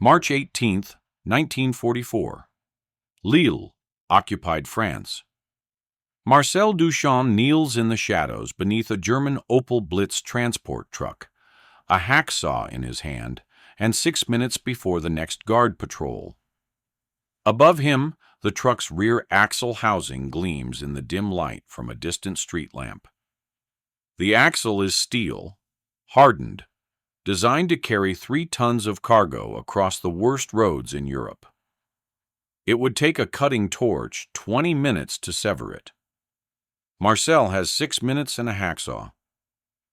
March 18th, 1944. Lille, occupied France. Marcel Duchamp kneels in the shadows beneath a German Opel Blitz transport truck, a hacksaw in his hand, and 6 minutes before the next guard patrol. Above him, the truck's rear axle housing gleams in the dim light from a distant street lamp. The axle is steel, hardened, designed to carry 3 tons of cargo across the worst roads in Europe. It would take a cutting torch 20 minutes to sever it. Marcel has 6 minutes and a hacksaw.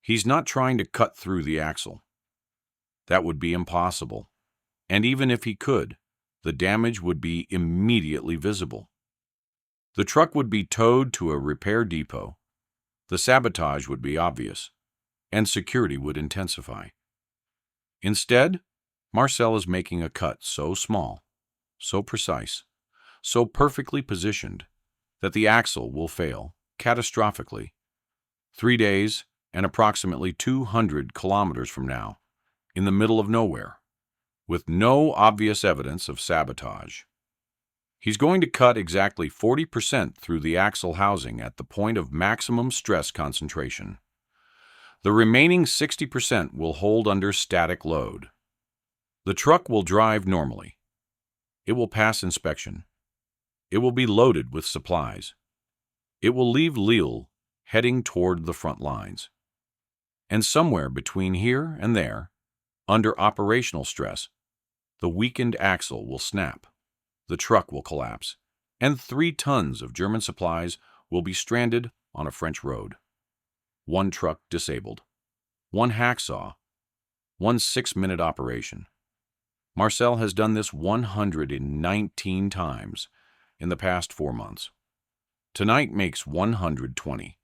He's not trying to cut through the axle. That would be impossible, and even if he could, the damage would be immediately visible. The truck would be towed to a repair depot. The sabotage would be obvious, and security would intensify. Instead, Marcel is making a cut so small, so precise, so perfectly positioned that the axle will fail catastrophically 3 days and approximately 200 kilometers from now, in the middle of nowhere, with no obvious evidence of sabotage. He's going to cut exactly 40% through the axle housing at the point of maximum stress concentration. The remaining 60% will hold under static load. The truck will drive normally. It will pass inspection. It will be loaded with supplies. It will leave Lille heading toward the front lines. And somewhere between here and there, under operational stress, the weakened axle will snap, the truck will collapse, and 3 tons of German supplies will be stranded on a French road. 1 truck disabled, 1 hacksaw, 1 6-minute operation. Marcel has done this 119 times in the past 4 months. Tonight makes 120.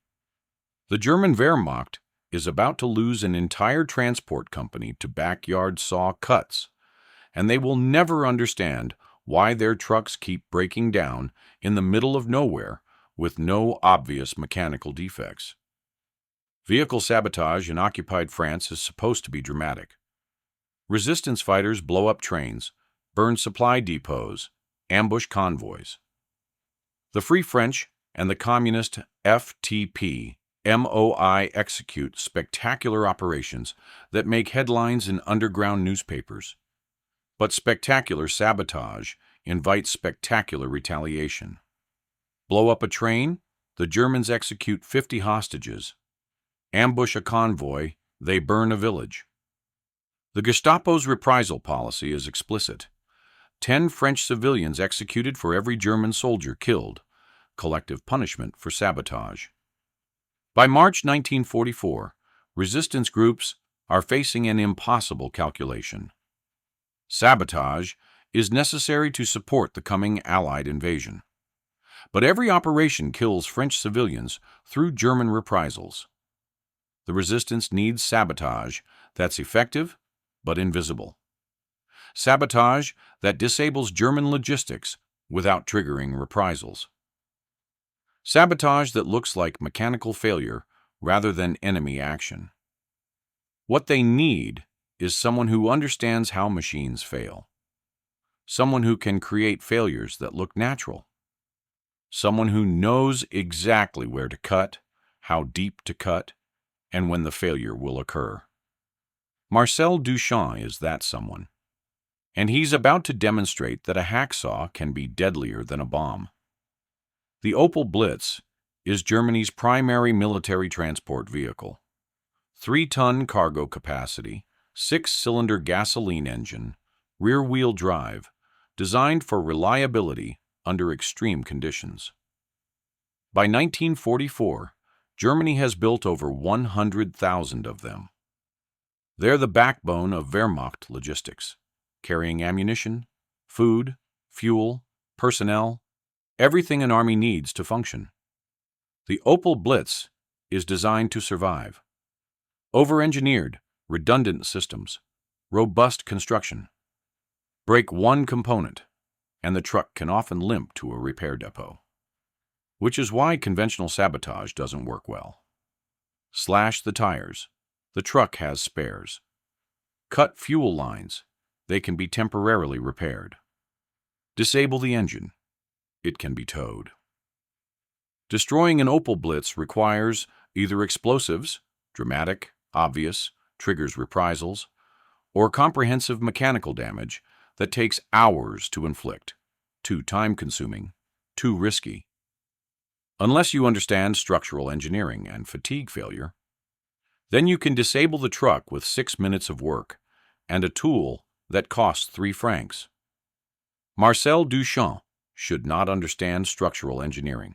The German Wehrmacht is about to lose an entire transport company to backyard saw cuts, and they will never understand why their trucks keep breaking down in the middle of nowhere with no obvious mechanical defects. Vehicle sabotage in occupied France is supposed to be dramatic. Resistance fighters blow up trains, burn supply depots, ambush convoys. The Free French and the communist FTP MOI execute spectacular operations that make headlines in underground newspapers. But spectacular sabotage invites spectacular retaliation. Blow up a train, the Germans execute 50 hostages. Ambush a convoy, they burn a village. The Gestapo's reprisal policy is explicit. 10 French civilians executed for every German soldier killed, collective punishment for sabotage. By March 1944, resistance groups are facing an impossible calculation. Sabotage is necessary to support the coming Allied invasion. But every operation kills French civilians through German reprisals. The resistance needs sabotage that's effective but invisible. Sabotage that disables German logistics without triggering reprisals. Sabotage that looks like mechanical failure rather than enemy action. What they need is someone who understands how machines fail. Someone who can create failures that look natural. Someone who knows exactly where to cut, how deep to cut, and when the failure will occur. Marcel Duchamp is that someone. And he's about to demonstrate that a hacksaw can be deadlier than a bomb. The Opel Blitz is Germany's primary military transport vehicle. 3-ton cargo capacity, 6-cylinder gasoline engine, rear-wheel drive, designed for reliability under extreme conditions. By 1944, Germany has built over 100,000 of them. They're the backbone of Wehrmacht logistics, carrying ammunition, food, fuel, personnel, everything an army needs to function. The Opel Blitz is designed to survive. Over-engineered, redundant systems, robust construction. Break one component, and the truck can often limp to a repair depot. Which is why conventional sabotage doesn't work well. Slash the tires. The truck has spares. Cut fuel lines. They can be temporarily repaired. Disable the engine. It can be towed. Destroying an Opel Blitz requires either explosives, dramatic, obvious, triggers reprisals, or comprehensive mechanical damage that takes hours to inflict, too time-consuming, too risky. Unless you understand structural engineering and fatigue failure, then you can disable the truck with 6 minutes of work and a tool that costs 3 francs. Marcel Duchamp should not understand structural engineering.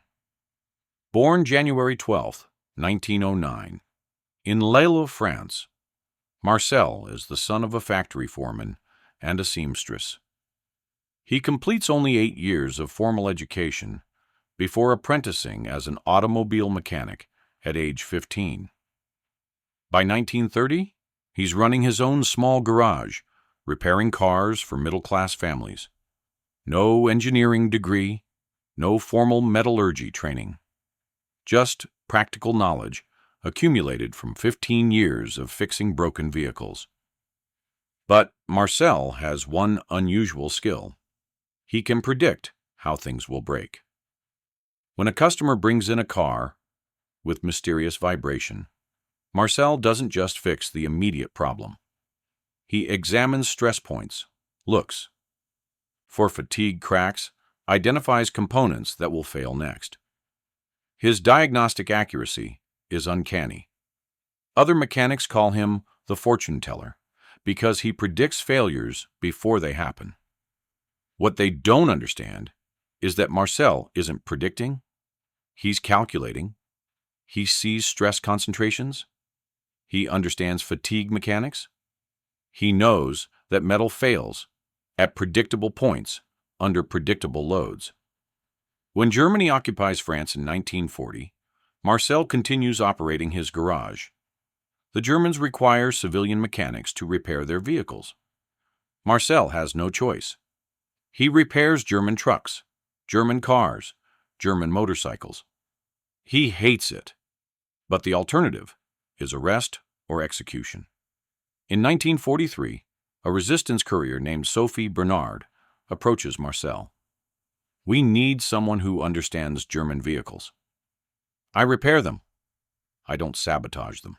Born January 12, 1909, in Lille, France, Marcel is the son of a factory foreman and a seamstress. He completes only 8 years of formal education before apprenticing as an automobile mechanic at age 15. By 1930, he's running his own small garage, repairing cars for middle-class families. No engineering degree, no formal metallurgy training. Just practical knowledge accumulated from 15 years of fixing broken vehicles. But Marcel has one unusual skill. He can predict how things will break. When a customer brings in a car with mysterious vibration, Marcel doesn't just fix the immediate problem. He examines stress points, looks for fatigue cracks, identifies components that will fail next. His diagnostic accuracy is uncanny. Other mechanics call him the fortune teller because he predicts failures before they happen. What they don't understand is that Marcel isn't predicting, he's calculating. He sees stress concentrations. He understands fatigue mechanics. He knows that metal fails at predictable points under predictable loads. When Germany occupies France in 1940, Marcel continues operating his garage. The Germans require civilian mechanics to repair their vehicles. Marcel has no choice. He repairs German trucks, German cars, German motorcycles. He hates it, but the alternative is arrest or execution. In 1943, a resistance courier named Sophie Bernard approaches Marcel. "We need someone who understands German vehicles. I repair them. I don't sabotage them.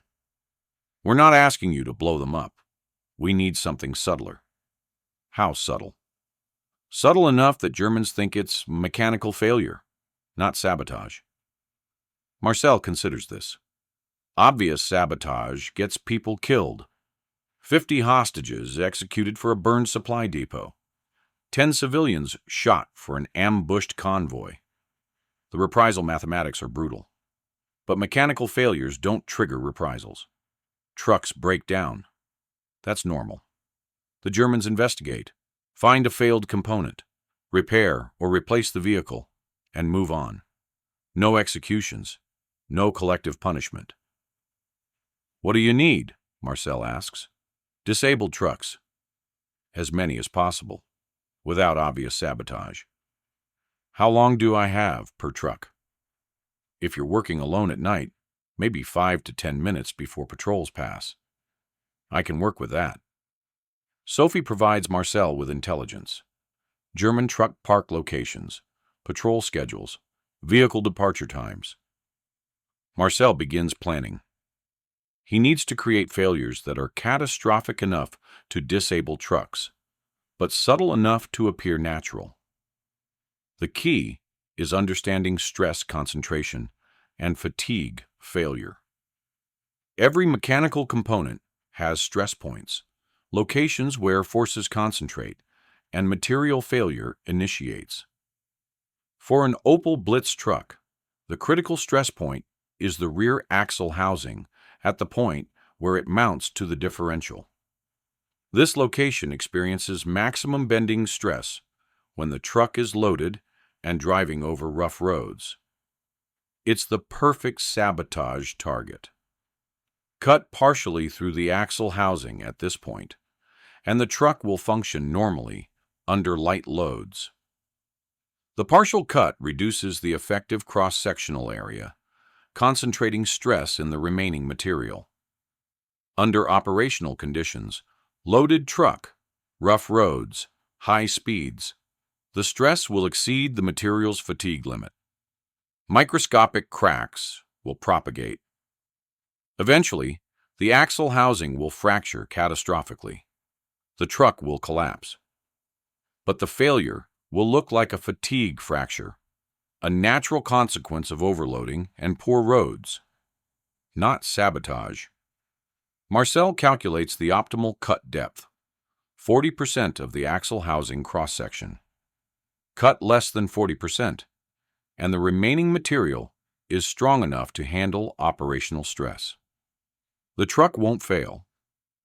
We're not asking you to blow them up. We need something subtler." "How subtle?" "Subtle enough that Germans think it's mechanical failure, not sabotage." Marcel considers this. Obvious sabotage gets people killed. 50 hostages executed for a burned supply depot. 10 civilians shot for an ambushed convoy. The reprisal mathematics are brutal. But mechanical failures don't trigger reprisals. Trucks break down. That's normal. The Germans investigate, find a failed component, repair or replace the vehicle, and move on. No executions, no collective punishment. "What do you need?" Marcel asks. "Disabled trucks. As many as possible, without obvious sabotage." "How long do I have per truck?" "If you're working alone at night, maybe 5 to 10 minutes before patrols pass." "I can work with that." Sophie provides Marcel with intelligence. German truck park locations, patrol schedules, vehicle departure times. Marcel begins planning. He needs to create failures that are catastrophic enough to disable trucks, but subtle enough to appear natural. The key is understanding stress concentration and fatigue failure. Every mechanical component has stress points, locations where forces concentrate, and material failure initiates. For an Opel Blitz truck, the critical stress point is the rear axle housing at the point where it mounts to the differential. This location experiences maximum bending stress when the truck is loaded and driving over rough roads. It's the perfect sabotage target. Cut partially through the axle housing at this point, and the truck will function normally under light loads. The partial cut reduces the effective cross-sectional area, concentrating stress in the remaining material. Under operational conditions, loaded truck rough roads, high speeds. The stress will exceed the material's fatigue limit. Microscopic cracks will propagate. Eventually, the axle housing will fracture catastrophically. The truck will collapse. But the failure will look like a fatigue fracture, a natural consequence of overloading and poor roads, not sabotage. Marcel calculates the optimal cut depth, 40% of the axle housing cross-section. Cut less than 40%, and the remaining material is strong enough to handle operational stress. The truck won't fail,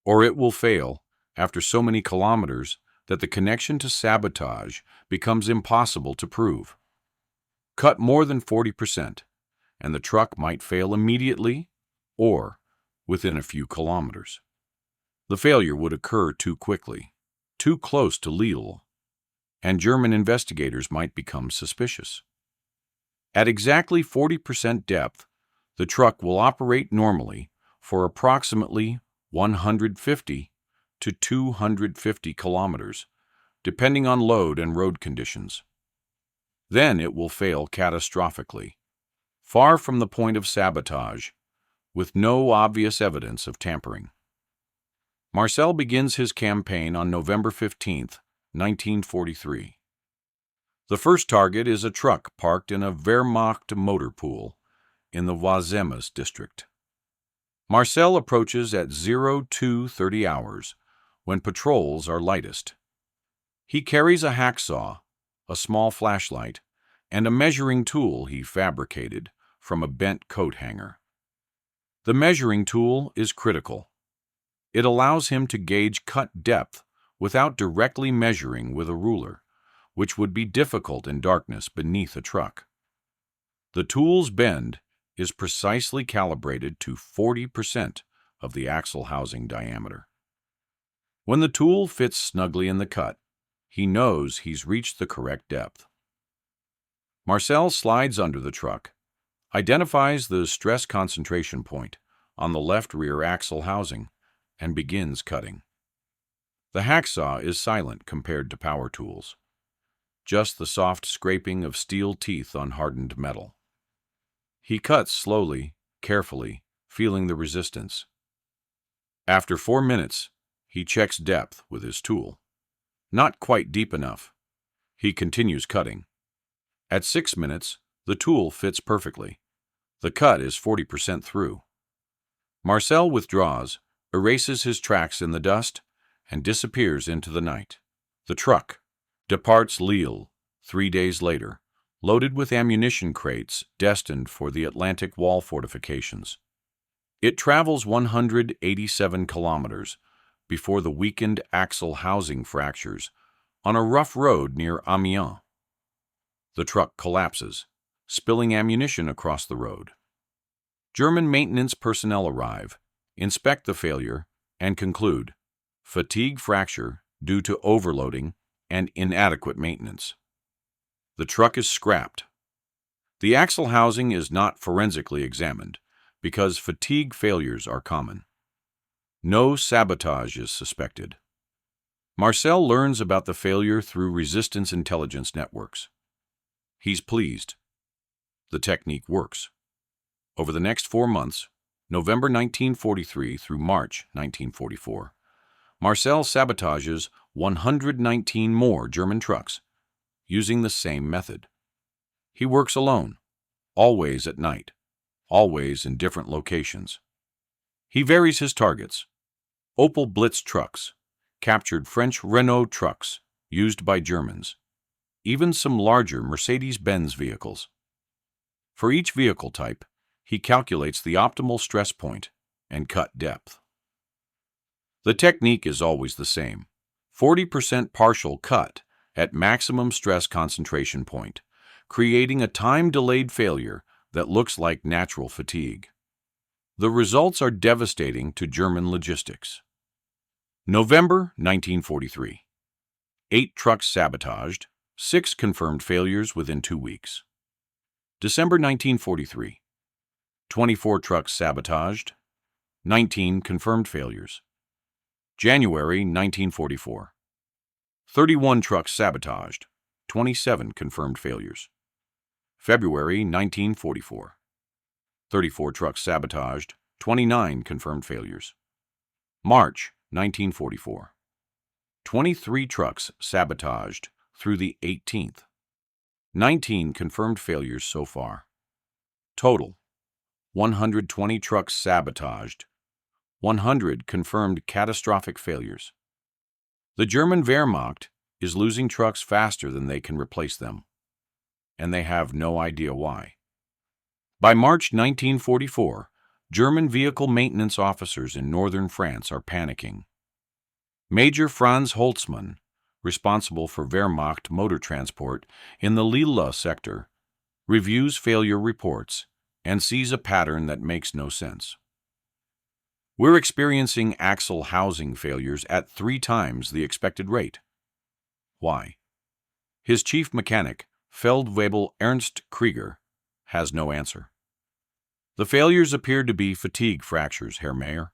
or it will fail after so many kilometers that the connection to sabotage becomes impossible to prove. Cut more than 40%, and the truck might fail immediately or within a few kilometers. The failure would occur too quickly, too close to Lille, and German investigators might become suspicious. At exactly 40% depth, the truck will operate normally for approximately 150 to 250 kilometers, depending on load and road conditions. Then it will fail catastrophically, far from the point of sabotage, with no obvious evidence of tampering. Marcel begins his campaign on November 15, 1943. The first target is a truck parked in a Wehrmacht motor pool in the Posthumous district. Marcel approaches at 02:30 hours, when patrols are lightest. He carries a hacksaw, a small flashlight, and a measuring tool he fabricated from a bent coat hanger. The measuring tool is critical. It allows him to gauge cut depth without directly measuring with a ruler, which would be difficult in darkness beneath a truck. The tool's bend is precisely calibrated to 40% of the axle housing diameter. When the tool fits snugly in the cut, he knows he's reached the correct depth. Marcel slides under the truck, identifies the stress concentration point on the left rear axle housing, and begins cutting. The hacksaw is silent compared to power tools, just the soft scraping of steel teeth on hardened metal. He cuts slowly, carefully, feeling the resistance. After 4 minutes, he checks depth with his tool. Not quite deep enough. He continues cutting. At 6 minutes, the tool fits perfectly. The cut is 40% through. Marcel withdraws, erases his tracks in the dust, and disappears into the night. The truck departs Lille 3 days later, loaded with ammunition crates destined for the Atlantic Wall fortifications. It travels 187 kilometers before the weakened axle housing fractures on a rough road near Amiens. The truck collapses, spilling ammunition across the road. German maintenance personnel arrive, inspect the failure, and conclude: fatigue fracture due to overloading and inadequate maintenance. The truck is scrapped. The axle housing is not forensically examined because fatigue failures are common. No sabotage is suspected. Marcel learns about the failure through resistance intelligence networks. He's pleased. The technique works. Over the next 4 months, November 1943 through March 1944, Marcel sabotages 119 more German trucks using the same method. He works alone, always at night, always in different locations. He varies his targets. Opel Blitz trucks, captured French Renault trucks used by Germans, even some larger Mercedes-Benz vehicles. For each vehicle type, he calculates the optimal stress point and cut depth. The technique is always the same: 40% partial cut at maximum stress concentration point, creating a time-delayed failure that looks like natural fatigue. The results are devastating to German logistics. November 1943. 8 trucks sabotaged, 6 confirmed failures within 2 weeks. December 1943. 24 trucks sabotaged, 19 confirmed failures. January 1944. 31 trucks sabotaged, 27 confirmed failures. February 1944. 34 trucks sabotaged, 29 confirmed failures. March 1944. 23 trucks sabotaged through the 18th. 19 confirmed failures so far. Total: 120 trucks sabotaged, 100 confirmed catastrophic failures. The German Wehrmacht is losing trucks faster than they can replace them, and they have no idea why. By March 1944, German vehicle maintenance officers in northern France are panicking. Major Franz Holtzmann, responsible for Wehrmacht motor transport in the Lille sector, reviews failure reports and sees a pattern that makes no sense. We're experiencing axle housing failures at 3 times the expected rate. Why? His chief mechanic, Feldwebel Ernst Krieger, has no answer. The failures appear to be fatigue fractures, Herr Mayor,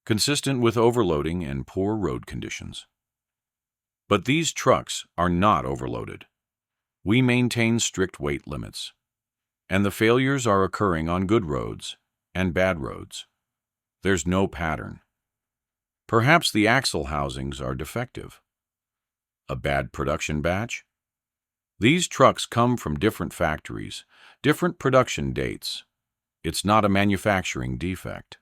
consistent with overloading and poor road conditions. But these trucks are not overloaded. We maintain strict weight limits, and the failures are occurring on good roads and bad roads. There's no pattern. Perhaps the axle housings are defective. A bad production batch? These trucks come from different factories, different production dates. It's not a manufacturing defect.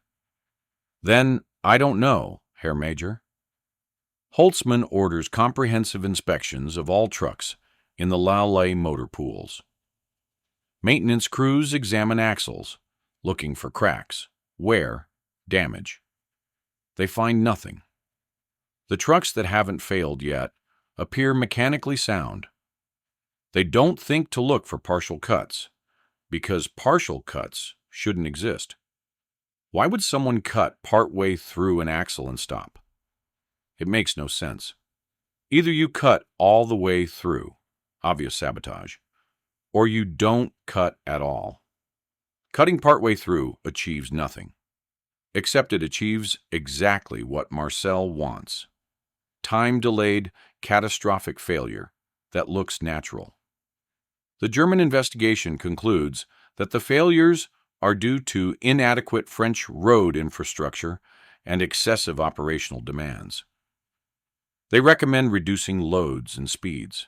Then, I don't know, Herr Major. Holtzmann orders comprehensive inspections of all trucks in the Lille motor pools. Maintenance crews examine axles, looking for cracks, wear, damage. They find nothing. The trucks that haven't failed yet appear mechanically sound. They don't think to look for partial cuts, because partial cuts shouldn't exist. Why would someone cut part-way through an axle and stop? It makes no sense. Either you cut all the way through, obvious sabotage, or you don't cut at all. Cutting partway through achieves nothing, except it achieves exactly what Marcel wants: time-delayed, catastrophic failure that looks natural. The German investigation concludes that the failures are due to inadequate French road infrastructure and excessive operational demands. They recommend reducing loads and speeds.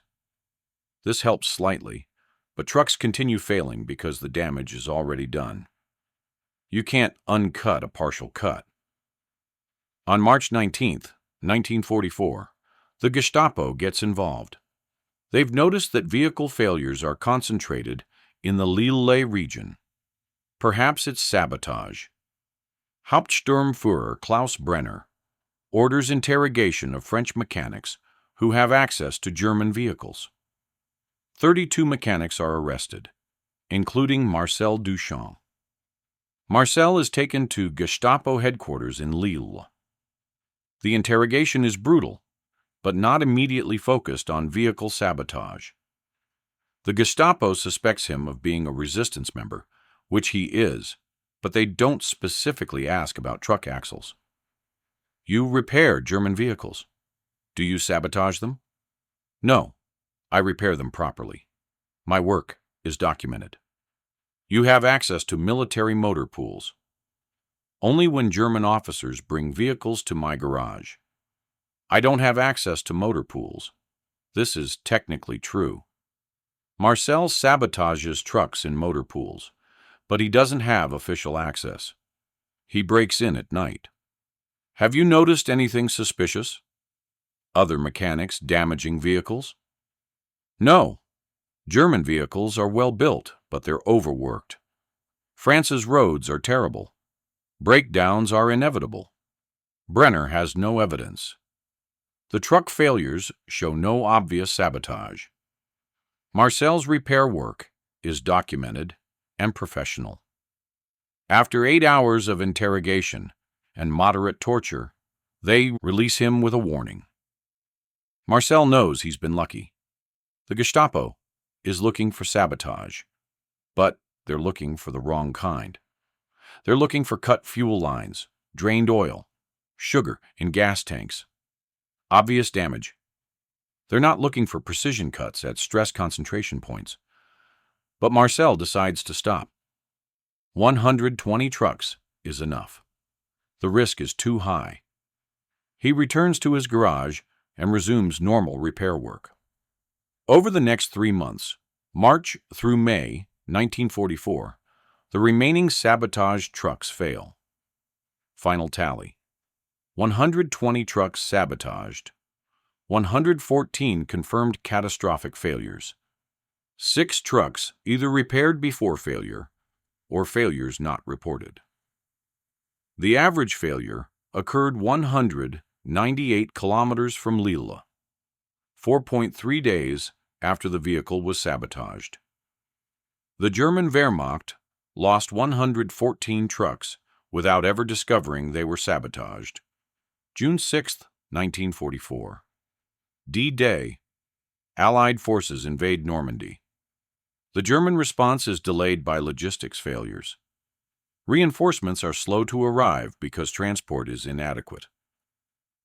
This helps slightly, but trucks continue failing because the damage is already done. You can't uncut a partial cut. On March 19, 1944, the Gestapo gets involved. They've noticed that vehicle failures are concentrated in the Lille region. Perhaps it's sabotage. Hauptsturmführer Klaus Brenner orders interrogation of French mechanics who have access to German vehicles. 32 mechanics are arrested, including Marcel Duchamp. Marcel is taken to Gestapo headquarters in Lille. The interrogation is brutal, but not immediately focused on vehicle sabotage. The Gestapo suspects him of being a resistance member, which he is, but they don't specifically ask about truck axles. You repair German vehicles. Do you sabotage them? No, I repair them properly. My work is documented. You have access to military motor pools. Only when German officers bring vehicles to my garage. I don't have access to motor pools. This is technically true. Marcel sabotages trucks in motor pools, but he doesn't have official access. He breaks in at night. Have you noticed anything suspicious? Other mechanics damaging vehicles? No. German vehicles are well built, but they're overworked. France's roads are terrible. Breakdowns are inevitable. Brenner has no evidence. The truck failures show no obvious sabotage. Marcel's repair work is documented and professional. After 8 hours of interrogation and moderate torture, they release him with a warning. Marcel knows he's been lucky. The Gestapo is looking for sabotage, but they're looking for the wrong kind. They're looking for cut fuel lines, drained oil, sugar in gas tanks, obvious damage. They're not looking for precision cuts at stress concentration points. But Marcel decides to stop. 120 trucks is enough. The risk is too high. He returns to his garage and resumes normal repair work. Over the next 3 months, March through May 1944, the remaining sabotaged trucks fail. Final tally: 120 trucks sabotaged, 114 confirmed catastrophic failures, 6 trucks either repaired before failure or failures not reported. The average failure occurred 198 kilometers from Lille, 4.3 days after the vehicle was sabotaged. The German Wehrmacht lost 114 trucks without ever discovering they were sabotaged. June 6, 1944. D-Day. Allied forces invade Normandy. The German response is delayed by logistics failures. Reinforcements are slow to arrive because transport is inadequate.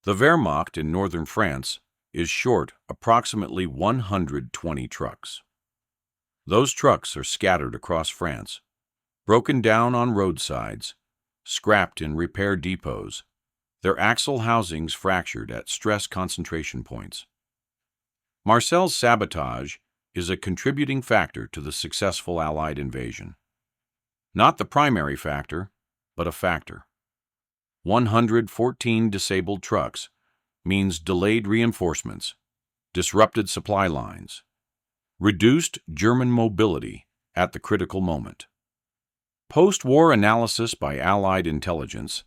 The Wehrmacht in northern France is short approximately 120 trucks. Those trucks are scattered across France, broken down on roadsides, scrapped in repair depots, their axle housings fractured at stress concentration points. Marcel's sabotage is a contributing factor to the successful Allied invasion. Not the primary factor, but a factor. 114 disabled trucks means delayed reinforcements, disrupted supply lines, reduced German mobility at the critical moment. Post-war analysis by Allied intelligence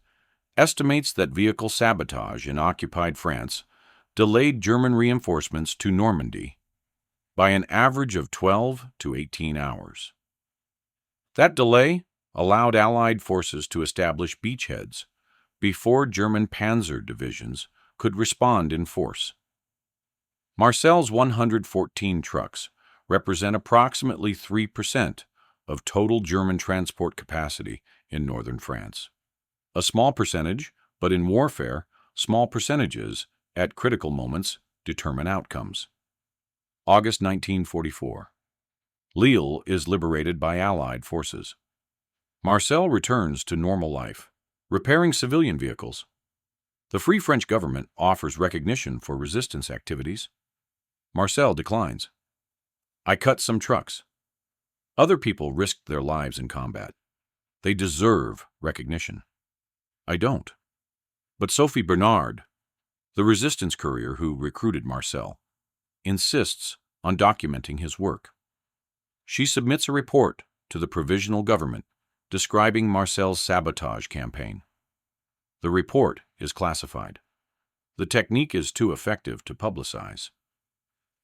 estimates that vehicle sabotage in occupied France delayed German reinforcements to Normandy by an average of 12 to 18 hours. That delay allowed Allied forces to establish beachheads before German panzer divisions could respond in force. Marcel's 114 trucks represent approximately 3% of total German transport capacity in northern France. A small percentage, but in warfare, small percentages at critical moments determine outcomes. August 1944. Lille is liberated by Allied forces. Marcel returns to normal life, repairing civilian vehicles. The Free French government offers recognition for resistance activities. Marcel declines. I cut some trucks. Other people risked their lives in combat. They deserve recognition. I don't. But Sophie Bernard, the resistance courier who recruited Marcel, insists on documenting his work. She submits a report to the provisional government describing Marcel's sabotage campaign. The report is classified. The technique is too effective to publicize.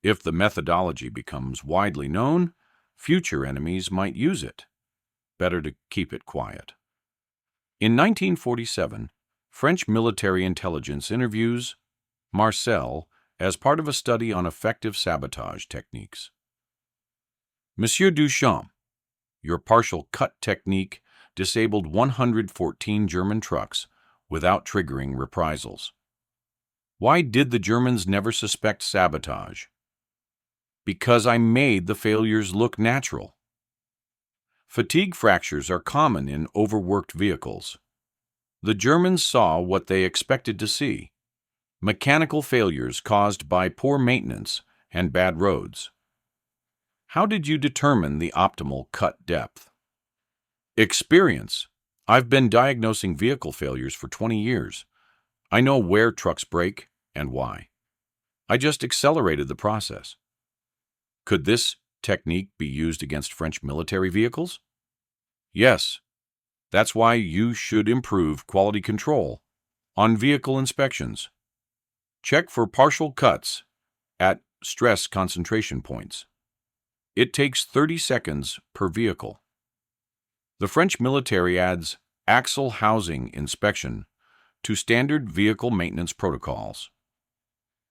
If the methodology becomes widely known, future enemies might use it. Better to keep it quiet. In 1947, French military intelligence interviews Marcel as part of a study on effective sabotage techniques. Monsieur Duchamp, your partial cut technique disabled 114 German trucks without triggering reprisals. Why did the Germans never suspect sabotage? Because I made the failures look natural. Fatigue fractures are common in overworked vehicles. The Germans saw what they expected to see: mechanical failures caused by poor maintenance and bad roads. How did you determine the optimal cut depth? Experience. I've been diagnosing vehicle failures for 20 years. I know where trucks break and why. I just accelerated the process. Could this technique be used against French military vehicles? Yes. That's why you should improve quality control on vehicle inspections. Check for partial cuts at stress concentration points. It takes 30 seconds per vehicle. The French military adds axle housing inspection to standard vehicle maintenance protocols.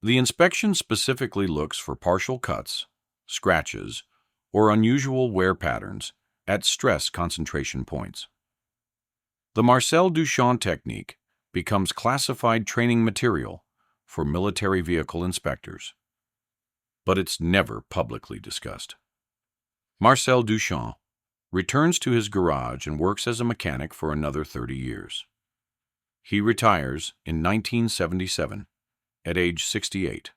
The inspection specifically looks for partial cuts, scratches, or unusual wear patterns at stress concentration points. The Marcel Duchamp technique becomes classified training material for military vehicle inspectors. but it's never publicly discussed. Marcel Duchamp returns to his garage and works as a mechanic for another 30 years. He retires in 1977 at age 68.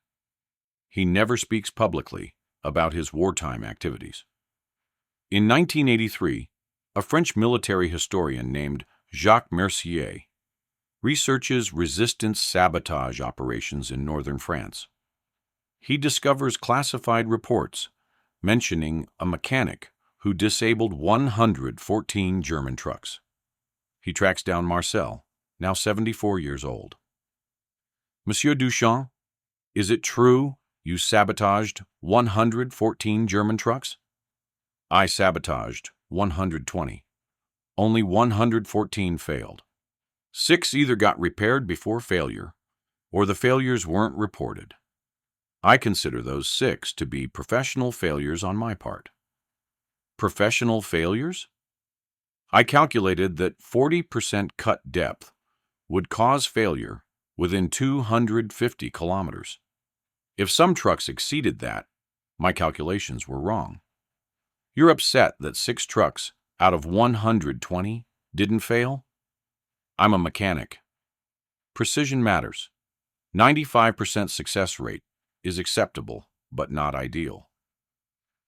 He never speaks publicly about his wartime activities. In 1983, a French military historian named Jacques Mercier researches resistance sabotage operations in northern France. He discovers classified reports mentioning a mechanic who disabled 114 German trucks. He tracks down Marcel, now 74 years old. Monsieur Duchamp, is it true you sabotaged 114 German trucks? I sabotaged 120. Only 114 failed. 6 either got repaired before failure, or the failures weren't reported. I consider those 6 to be professional failures on my part. Professional failures? I calculated that 40% cut depth would cause failure within 250 kilometers. If some trucks exceeded that, my calculations were wrong. You're upset that 6 trucks out of 120 didn't fail? I'm a mechanic. Precision matters. 95% success rate is acceptable, but not ideal.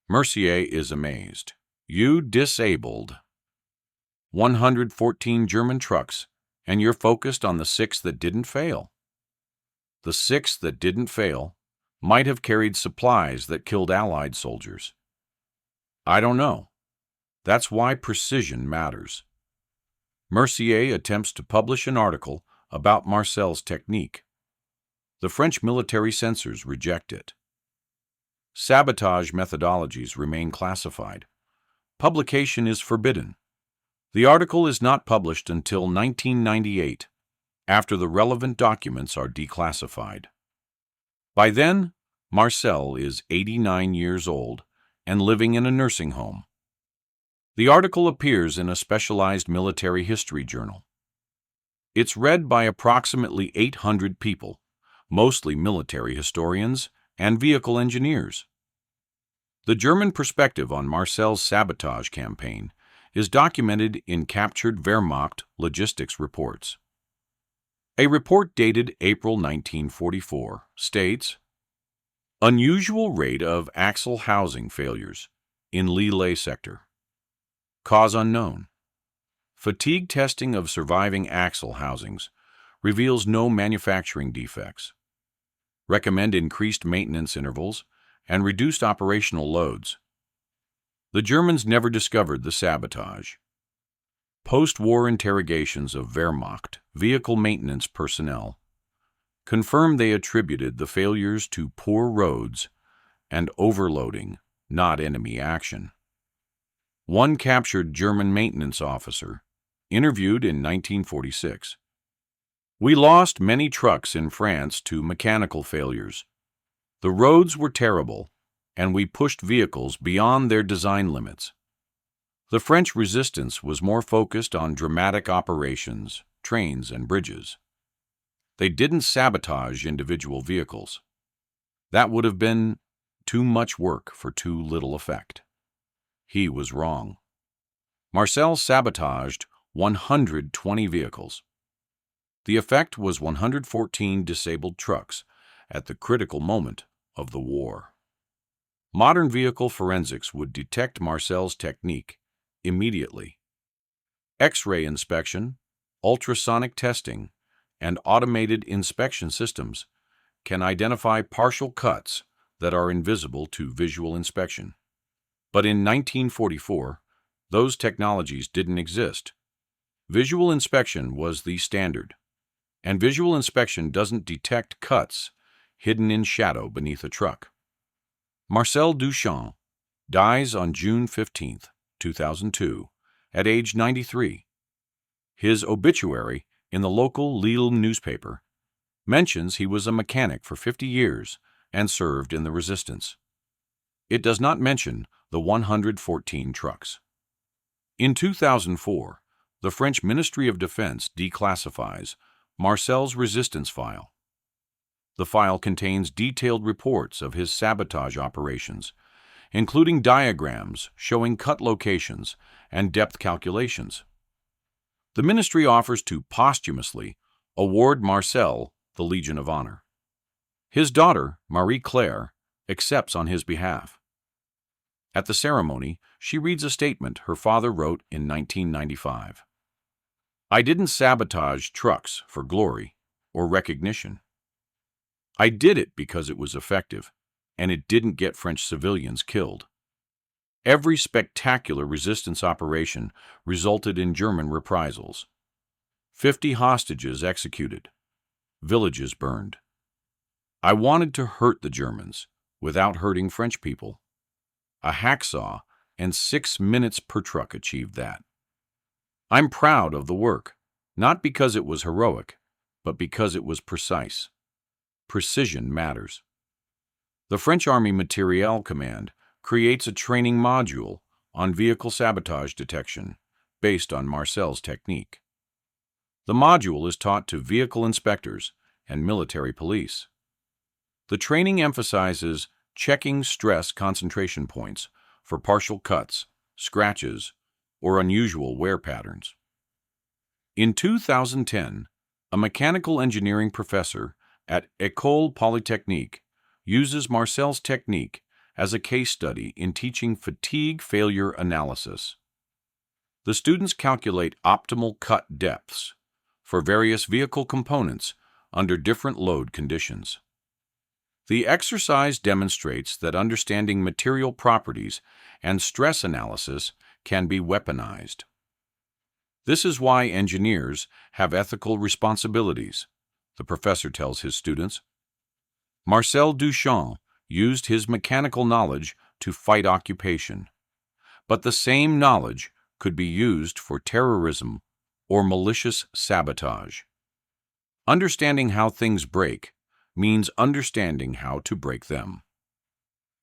Mercier is amazed. You disabled 114 German trucks, and you're focused on the 6 that didn't fail. The 6 that didn't fail might have carried supplies that killed Allied soldiers. I don't know. That's why precision matters. Mercier attempts to publish an article about Marcel's technique. The French military censors reject it. Sabotage methodologies remain classified. Publication is forbidden. The article is not published until 1998, after the relevant documents are declassified. By then, Marcel is 89 years old and living in a nursing home. The article appears in a specialized military history journal. It's read by approximately 800 people, mostly military historians and vehicle engineers. The German perspective on Marcel's sabotage campaign is documented in captured Wehrmacht logistics reports. A report dated April 1944 states, unusual rate of axle housing failures in Lille sector. Cause unknown. Fatigue testing of surviving axle housings reveals no manufacturing defects. Recommend increased maintenance intervals and reduced operational loads. The Germans never discovered the sabotage. Post-war interrogations of Wehrmacht vehicle maintenance personnel confirmed they attributed the failures to poor roads and overloading, not enemy action. One captured German maintenance officer, interviewed in 1946. We lost many trucks in France to mechanical failures. The roads were terrible, and we pushed vehicles beyond their design limits. The French resistance was more focused on dramatic operations, trains, and bridges. They didn't sabotage individual vehicles. That would have been too much work for too little effect. He was wrong. Marcel sabotaged 120 vehicles. The effect was 114 disabled trucks at the critical moment of the war. Modern vehicle forensics would detect Marcel's technique immediately. X-ray inspection, ultrasonic testing, and automated inspection systems can identify partial cuts that are invisible to visual inspection. But in 1944, those technologies didn't exist. Visual inspection was the standard, and visual inspection doesn't detect cuts hidden in shadow beneath a truck. Marcel Duchamp dies on June 15, 2002, at age 93. His obituary in the local Lille newspaper mentions he was a mechanic for 50 years and served in the resistance. It does not mention the 114 trucks. In 2004, the French Ministry of Defense declassifies Marcel's resistance file. The file contains detailed reports of his sabotage operations, including diagrams showing cut locations and depth calculations. The ministry offers to posthumously award Marcel the Legion of Honor. His daughter, Marie Claire, accepts on his behalf. At the ceremony, she reads a statement her father wrote in 1995. "I didn't sabotage trucks for glory or recognition. I did it because it was effective, and it didn't get French civilians killed. Every spectacular resistance operation resulted in German reprisals. 50 hostages executed. Villages burned. I wanted to hurt the Germans without hurting French people. A hacksaw and 6 minutes per truck achieved that. I'm proud of the work, not because it was heroic, but because it was precise. Precision matters." The French Army Materiel Command creates a training module on vehicle sabotage detection based on Marcel's technique. The module is taught to vehicle inspectors and military police. The training emphasizes checking stress concentration points for partial cuts, scratches, or unusual wear patterns. In 2010, a mechanical engineering professor at École Polytechnique uses Marcel's technique as a case study in teaching fatigue failure analysis. The students calculate optimal cut depths for various vehicle components under different load conditions. The exercise demonstrates that understanding material properties and stress analysis can be weaponized. This is why engineers have ethical responsibilities, the professor tells his students. Marcel Duchamp used his mechanical knowledge to fight occupation, but the same knowledge could be used for terrorism or malicious sabotage. Understanding how things break means understanding how to break them.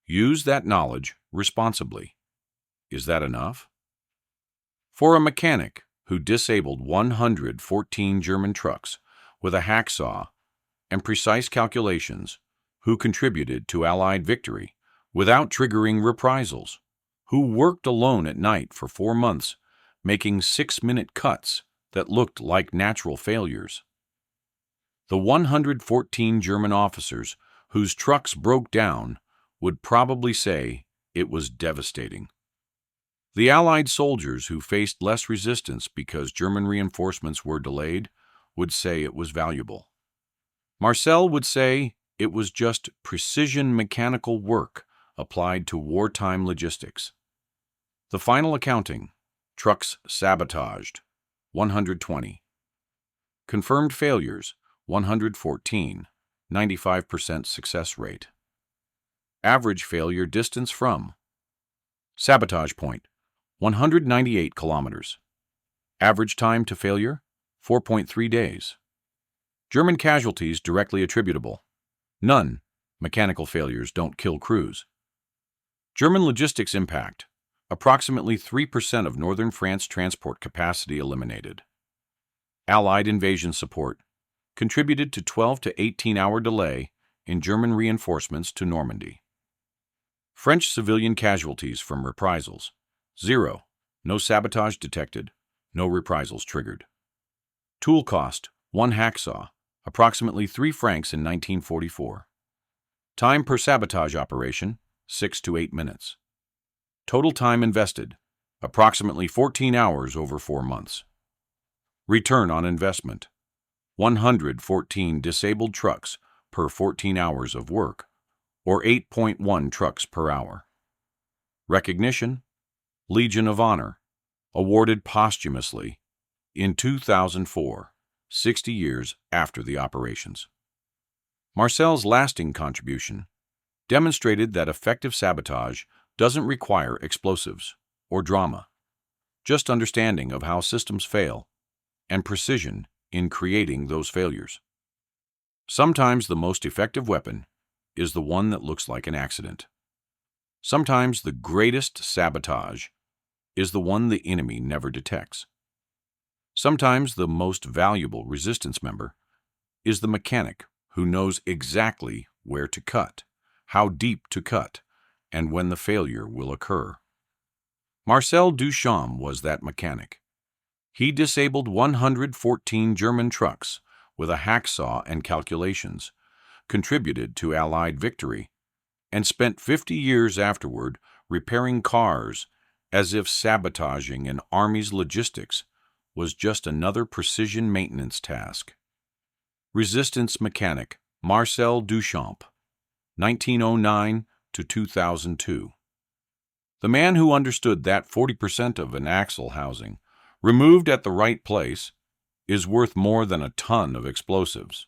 Use that knowledge responsibly. Is that enough? For a mechanic who disabled 114 German trucks with a hacksaw and precise calculations, who contributed to Allied victory without triggering reprisals, who worked alone at night for 4 months, making 6-minute cuts that looked like natural failures. The 114 German officers whose trucks broke down would probably say it was devastating. The Allied soldiers who faced less resistance because German reinforcements were delayed would say it was valuable. Marcel would say it was just precision mechanical work applied to wartime logistics. The final accounting: trucks sabotaged, 120. Confirmed failures, 114, 95% success rate. Average failure distance from sabotage point, 198 kilometers. Average time to failure, 4.3 days. German casualties directly attributable: none. Mechanical failures don't kill crews. German logistics impact: approximately 3% of northern France transport capacity eliminated. Allied invasion support contributed to 12 to 18-hour delay in German reinforcements to Normandy. French civilian casualties from reprisals: 0. No sabotage detected, no reprisals triggered. Tool cost: 1 hacksaw, approximately 3 francs in 1944. Time per sabotage operation: 6 to 8 minutes. Total time invested: approximately 14 hours over 4 months. Return on investment: 114 disabled trucks per 14 hours of work, or 8.1 trucks per hour. Recognition: Legion of Honor, awarded posthumously in 2004, 60 years after the operations. Marcel's lasting contribution demonstrated that effective sabotage doesn't require explosives or drama, just understanding of how systems fail and precision in creating those failures. Sometimes the most effective weapon is the one that looks like an accident. Sometimes the greatest sabotage is the one the enemy never detects. Sometimes the most valuable resistance member is the mechanic who knows exactly where to cut, how deep to cut, and when the failure will occur. Marcel Duchamp was that mechanic. He disabled 114 German trucks with a hacksaw and calculations, contributed to Allied victory, and spent 50 years afterward repairing cars as if sabotaging an army's logistics was just another precision maintenance task. Resistance mechanic Marcel Duchamp, 1909 to 2002. The man who understood that 40% of an axle housing, removed at the right place, is worth more than a ton of explosives.